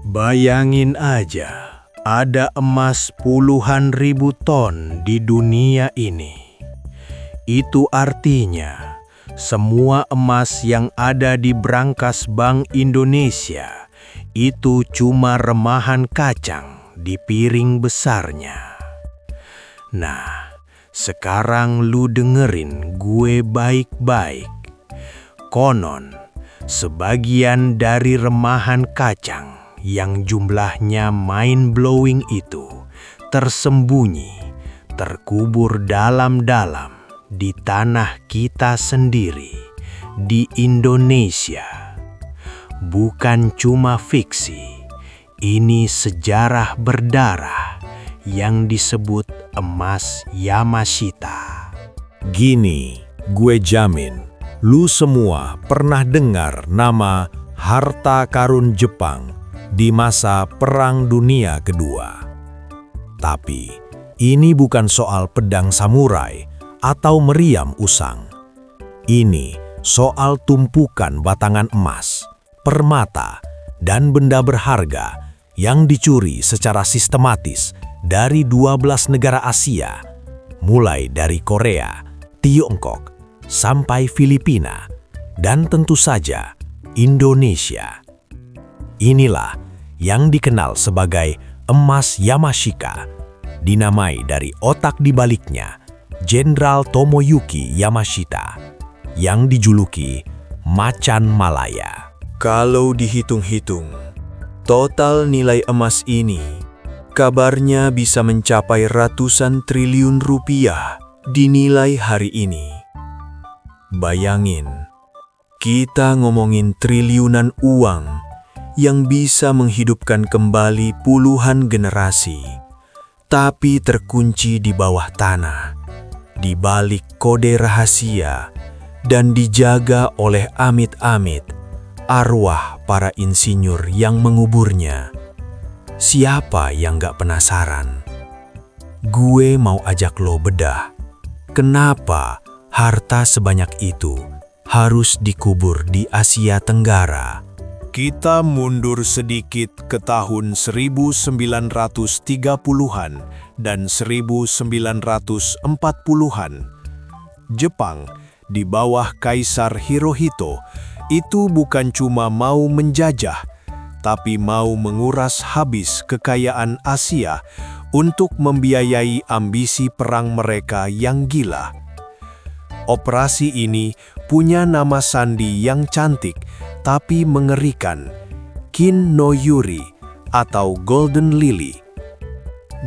Bayangin aja, ada emas puluhan ribu ton di dunia ini. Itu artinya, semua emas yang ada di brankas Bank Indonesia itu cuma remahan kacang di piring besarnya. Nah, sekarang lu dengerin gue baik-baik. Konon, sebagian dari remahan kacang yang jumlahnya mind-blowing itu tersembunyi, terkubur dalam-dalam di tanah kita sendiri, di Indonesia. Bukan cuma fiksi, ini sejarah berdarah yang disebut emas Yamashita. Gini, gue jamin, lu semua pernah dengar nama harta karun Jepang di masa Perang Dunia Kedua. Tapi, ini bukan soal pedang samurai atau meriam usang. Ini soal tumpukan batangan emas, permata, dan benda berharga yang dicuri secara sistematis dari 12 negara Asia, mulai dari Korea, Tiongkok, sampai Filipina, dan tentu saja Indonesia. Inilah yang dikenal sebagai emas Yamashika, dinamai dari otak di baliknya, Jenderal Tomoyuki Yamashita, yang dijuluki Macan Malaya. Kalau dihitung-hitung, total nilai emas ini kabarnya bisa mencapai ratusan triliun rupiah dinilai hari ini. Bayangin, kita ngomongin triliunan uang yang bisa menghidupkan kembali puluhan generasi, tapi terkunci di bawah tanah, di balik kode rahasia, dan dijaga oleh amit-amit arwah para insinyur yang menguburnya. Siapa yang gak penasaran? Gue mau ajak lo bedah, kenapa harta sebanyak itu harus dikubur di Asia Tenggara. Kita mundur sedikit ke tahun 1930-an dan 1940-an. Jepang di bawah Kaisar Hirohito itu bukan cuma mau menjajah, tapi mau menguras habis kekayaan Asia untuk membiayai ambisi perang mereka yang gila. Operasi ini punya nama sandi yang cantik tapi mengerikan, Kin no Yuri atau Golden Lily.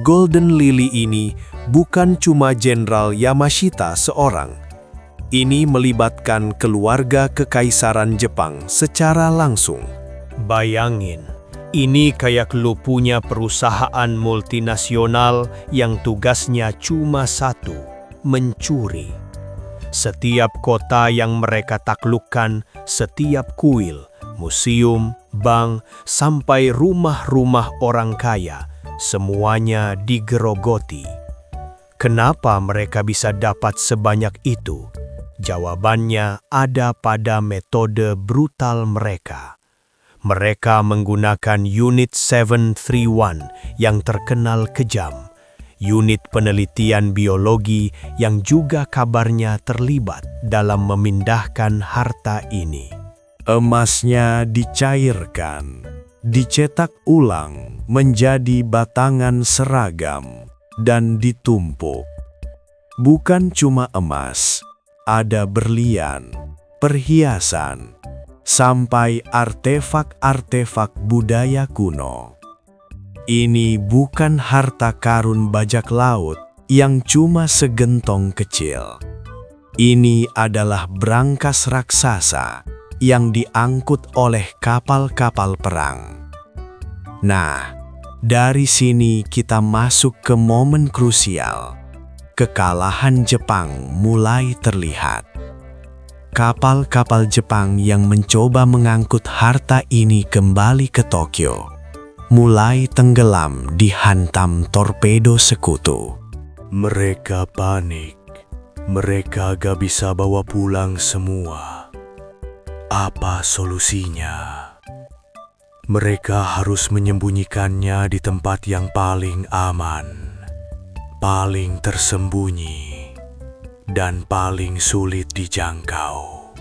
Golden Lily ini bukan cuma Jenderal Yamashita seorang. Ini melibatkan keluarga kekaisaran Jepang secara langsung. Bayangin, ini kayak lu punya perusahaan multinasional yang tugasnya cuma satu, mencuri. Setiap kota yang mereka taklukkan, setiap kuil, museum, bank, sampai rumah-rumah orang kaya, semuanya digerogoti. Kenapa mereka bisa dapat sebanyak itu? Jawabannya ada pada metode brutal mereka. Mereka menggunakan unit 731 yang terkenal kejam. Unit penelitian biologi yang juga kabarnya terlibat dalam memindahkan harta ini. Emasnya dicairkan, dicetak ulang menjadi batangan seragam, dan ditumpuk. Bukan cuma emas, ada berlian, perhiasan, sampai artefak-artefak budaya kuno. Ini bukan harta karun bajak laut yang cuma segentong kecil. Ini adalah brankas raksasa yang diangkut oleh kapal-kapal perang. Nah, dari sini kita masuk ke momen krusial. Kekalahan Jepang mulai terlihat. Kapal-kapal Jepang yang mencoba mengangkut harta ini kembali ke Tokyo mulai tenggelam dihantam torpedo sekutu. Mereka panik. Mereka gak bisa bawa pulang semua. Apa solusinya? Mereka harus menyembunyikannya di tempat yang paling aman, paling tersembunyi, dan paling sulit dijangkau.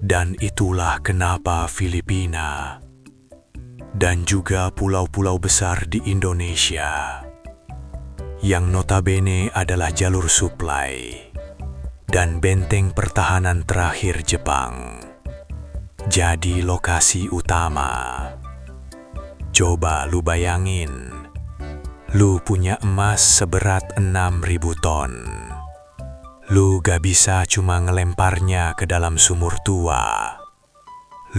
Dan itulah kenapa Filipina dan juga pulau-pulau besar di Indonesia, yang notabene adalah jalur suplai dan benteng pertahanan terakhir Jepang, jadi lokasi utama. Coba lu bayangin, lu punya emas seberat 6.000 ton. Lu gak bisa cuma ngelemparnya ke dalam sumur tua.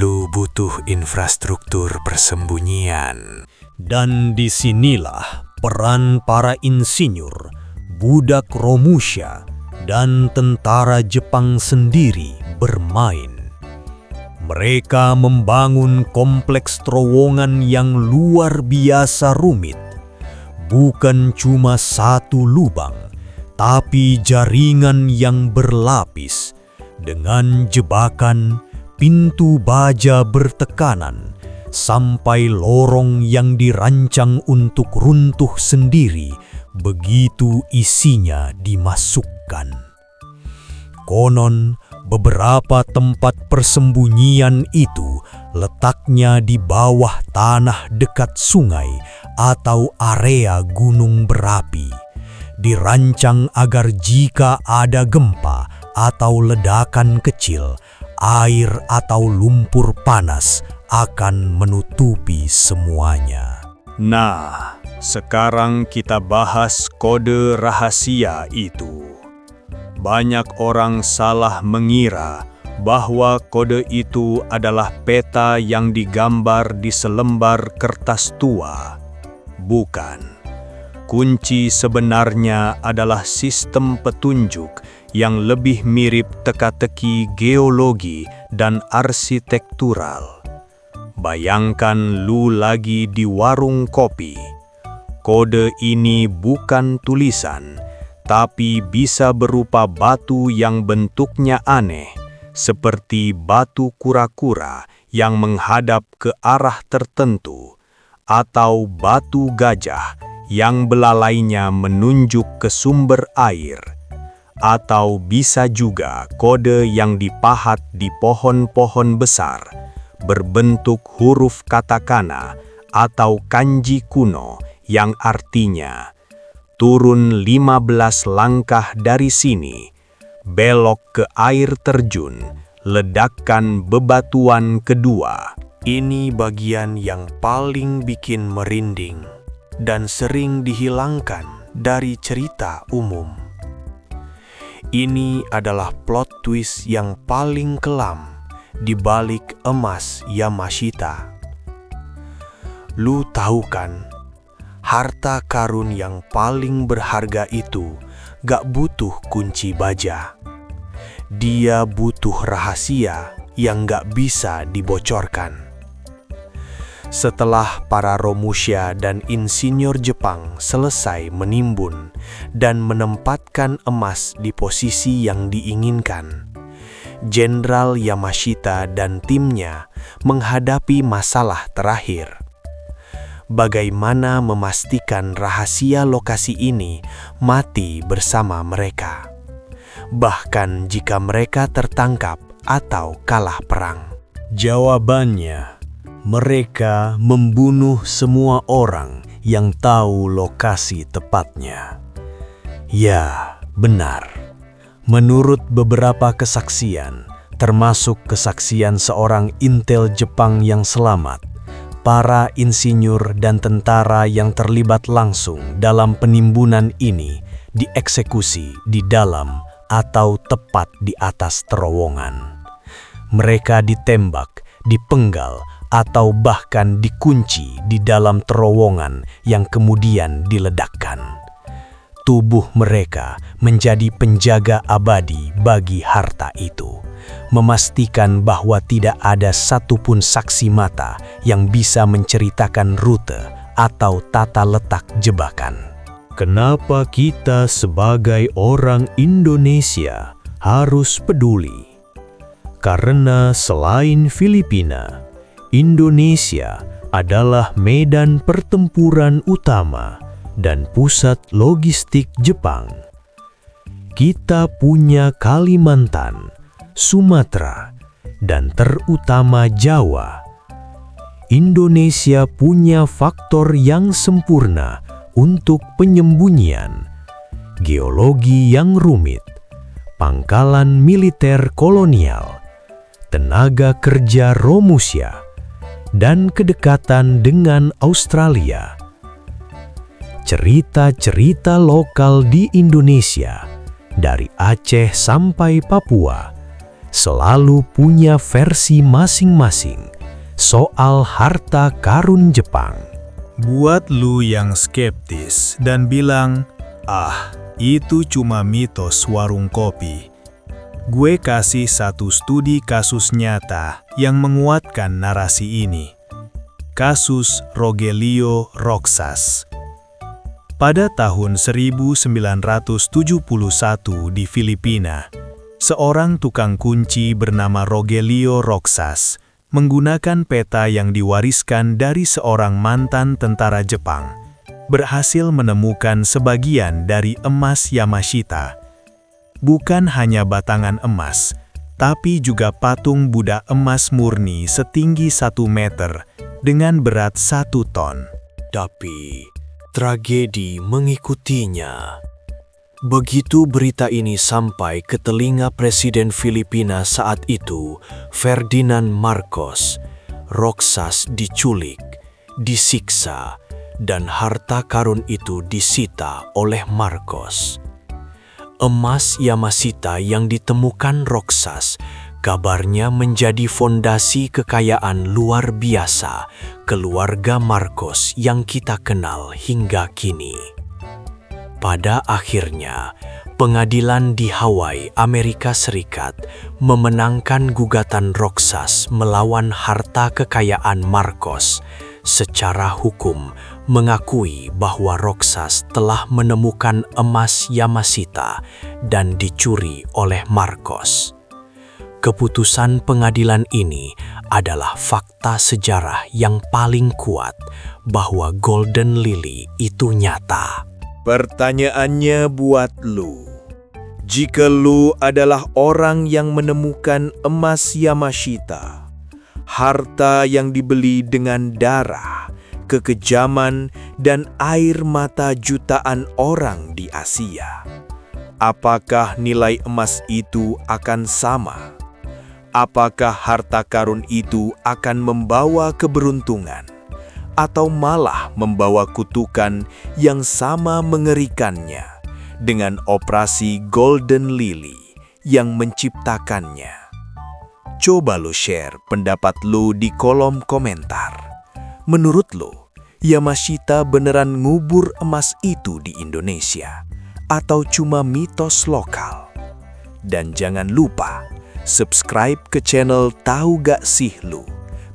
Lu butuh infrastruktur persembunyian. Dan disinilah peran para insinyur, budak Romusha, dan tentara Jepang sendiri bermain. Mereka membangun kompleks terowongan yang luar biasa rumit. Bukan cuma satu lubang, tapi jaringan yang berlapis dengan jebakan, pintu baja bertekanan, sampai lorong yang dirancang untuk runtuh sendiri begitu isinya dimasukkan. Konon, beberapa tempat persembunyian itu letaknya di bawah tanah dekat sungai atau area gunung berapi, dirancang agar jika ada gempa atau ledakan kecil, air atau lumpur panas akan menutupi semuanya. Nah, sekarang kita bahas kode rahasia itu. Banyak orang salah mengira bahwa kode itu adalah peta yang digambar di selembar kertas tua. Bukan. Kunci sebenarnya adalah sistem petunjuk yang lebih mirip teka-teki geologi dan arsitektural. Bayangkan lu lagi di warung kopi. Kode ini bukan tulisan, tapi bisa berupa batu yang bentuknya aneh, seperti batu kura-kura yang menghadap ke arah tertentu, atau batu gajah yang belalainya menunjuk ke sumber air, atau bisa juga kode yang dipahat di pohon-pohon besar, berbentuk huruf katakana atau kanji kuno yang artinya turun 15 langkah dari sini, belok ke air terjun, ledakan bebatuan kedua. Ini bagian yang paling bikin merinding dan sering dihilangkan dari cerita umum. Ini adalah plot twist yang paling kelam di balik emas Yamashita. Lu tahu kan, harta karun yang paling berharga itu gak butuh kunci baja. Dia butuh rahasia yang gak bisa dibocorkan. Setelah para Romusha dan insinyur Jepang selesai menimbun dan menempatkan emas di posisi yang diinginkan, Jenderal Yamashita dan timnya menghadapi masalah terakhir. Bagaimana memastikan rahasia lokasi ini mati bersama mereka, bahkan jika mereka tertangkap atau kalah perang? Jawabannya, mereka membunuh semua orang yang tahu lokasi tepatnya. Ya, benar. Menurut beberapa kesaksian, termasuk kesaksian seorang intel Jepang yang selamat, para insinyur dan tentara yang terlibat langsung dalam penimbunan ini dieksekusi di dalam atau tepat di atas terowongan. Mereka ditembak, dipenggal, atau bahkan dikunci di dalam terowongan yang kemudian diledakkan. Tubuh mereka menjadi penjaga abadi bagi harta itu, memastikan bahwa tidak ada satupun saksi mata yang bisa menceritakan rute atau tata letak jebakan. Kenapa kita sebagai orang Indonesia harus peduli? Karena selain Filipina, Indonesia adalah medan pertempuran utama dan pusat logistik Jepang. Kita punya Kalimantan, Sumatera, dan terutama Jawa. Indonesia punya faktor yang sempurna untuk penyembunyian, geologi yang rumit, pangkalan militer kolonial, tenaga kerja Romusia, dan kedekatan dengan Australia. Cerita-cerita lokal di Indonesia, dari Aceh sampai Papua, selalu punya versi masing-masing soal harta karun Jepang. Buat lu yang skeptis dan bilang, itu cuma mitos warung kopi. Gue kasih satu studi kasus nyata yang menguatkan narasi ini. Kasus Rogelio Roxas. Pada tahun 1971 di Filipina, seorang tukang kunci bernama Rogelio Roxas menggunakan peta yang diwariskan dari seorang mantan tentara Jepang, berhasil menemukan sebagian dari emas Yamashita. Bukan hanya batangan emas, tapi juga patung Buddha emas murni setinggi 1 meter dengan berat 1 ton. Tapi tragedi mengikutinya. Begitu berita ini sampai ke telinga Presiden Filipina saat itu, Ferdinand Marcos, Roxas diculik, disiksa, dan harta karun itu disita oleh Marcos. Emas Yamashita yang ditemukan Roxas kabarnya menjadi fondasi kekayaan luar biasa keluarga Marcos yang kita kenal hingga kini. Pada akhirnya, pengadilan di Hawaii, Amerika Serikat memenangkan gugatan Roxas melawan harta kekayaan Marcos. Secara hukum, mengakui bahwa Roxas telah menemukan emas Yamashita dan dicuri oleh Marcos. Keputusan pengadilan ini adalah fakta sejarah yang paling kuat bahwa Golden Lily itu nyata. Pertanyaannya buat lu. Jika lu adalah orang yang menemukan emas Yamashita, harta yang dibeli dengan darah, kekejaman, dan air mata jutaan orang di Asia, apakah nilai emas itu akan sama? Apakah harta karun itu akan membawa keberuntungan, atau malah membawa kutukan yang sama mengerikannya dengan operasi Golden Lily yang menciptakannya? Coba lo share pendapat lo di kolom komentar. Menurut lo, Yamashita beneran ngubur emas itu di Indonesia atau cuma mitos lokal? Dan jangan lupa subscribe ke channel Tahu Gak Sih Lu,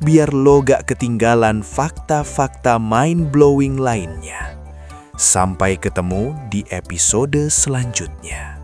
biar lo gak ketinggalan fakta-fakta mind-blowing lainnya. Sampai ketemu di episode selanjutnya.